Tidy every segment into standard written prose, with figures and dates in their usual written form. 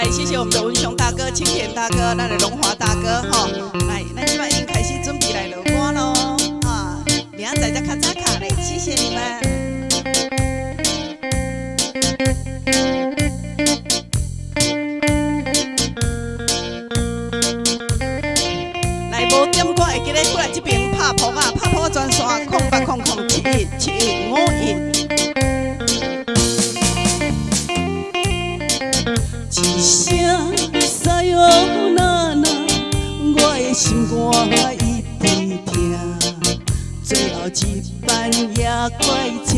谢谢我们的文雄大哥、青田大哥、咱的荣华大哥哈。来，咱今摆已经开始准备来落歌喽啊！明仔载才较早卡嘞，谢谢你们。来，无点歌会记得过来这边拍谱啊，拍谱专线0800717151。一声沙哟那那，我的心肝一直痛。最后一班也快车，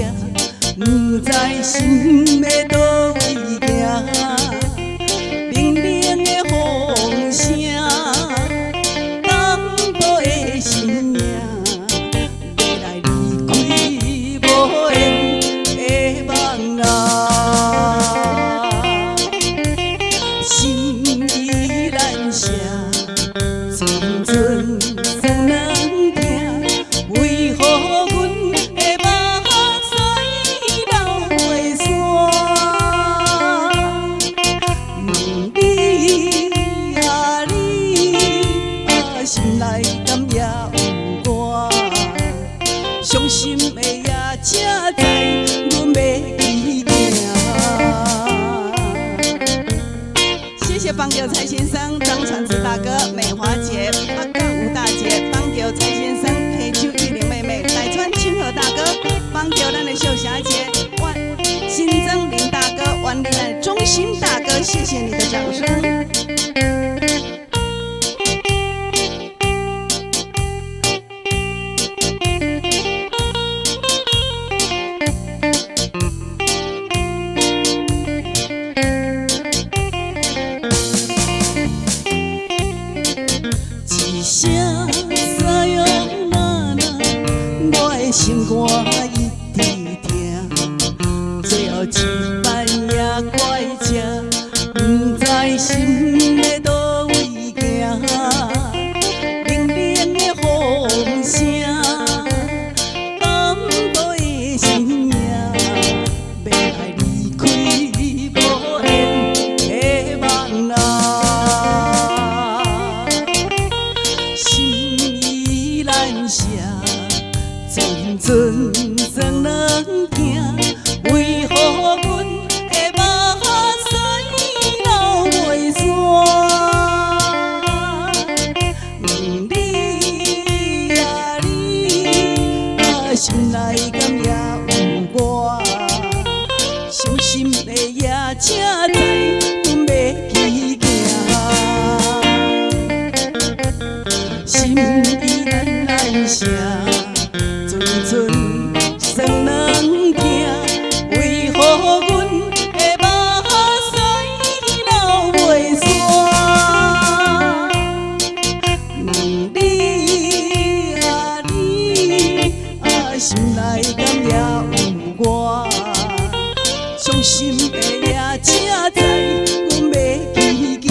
不知心要倒位行。冷冷的风声，淡薄的心命，要来离开无缘的梦啊。心依难舍，阵阵酸软疼，为何阮的目屎流袂煞？问你啊你啊，心内敢也有我？伤心的也才知，阮要去行。谢谢邦桥蔡先生、张传志大哥、美华姐、北港吴大姐、邦桥蔡先生、黑秋玉玲妹妹、台川清和大哥、邦桥咱的秀霞姐、新增林大哥、万里的中心大哥，谢谢你的掌声。一声沙哟那那，我的心肝一直痛。最后一班也快车，不知心要倒位行。冷冷的风声，淡薄的心命，要来离开无缘的梦啊。心依难舍，阵阵酸软疼，为何阮的目屎流袂煞？问你啊你啊，心内敢也有我？伤心的也才知，阮要去行。心依难舍，阵阵酸软疼，为何阮的目屎流袂煞？问你啊你啊，心内敢也有我？伤心的也才知，阮要去行。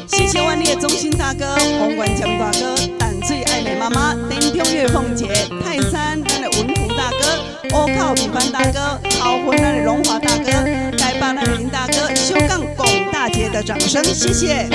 谢谢万里的中心大哥、洪冠强大哥、淡水爱美妈妈、田中月凤姐、泰山咱的文福大哥、乌靠平凡大哥、桃婚咱的荣华大哥、台北咱的林大哥、修杠龚大姐的掌声，谢谢。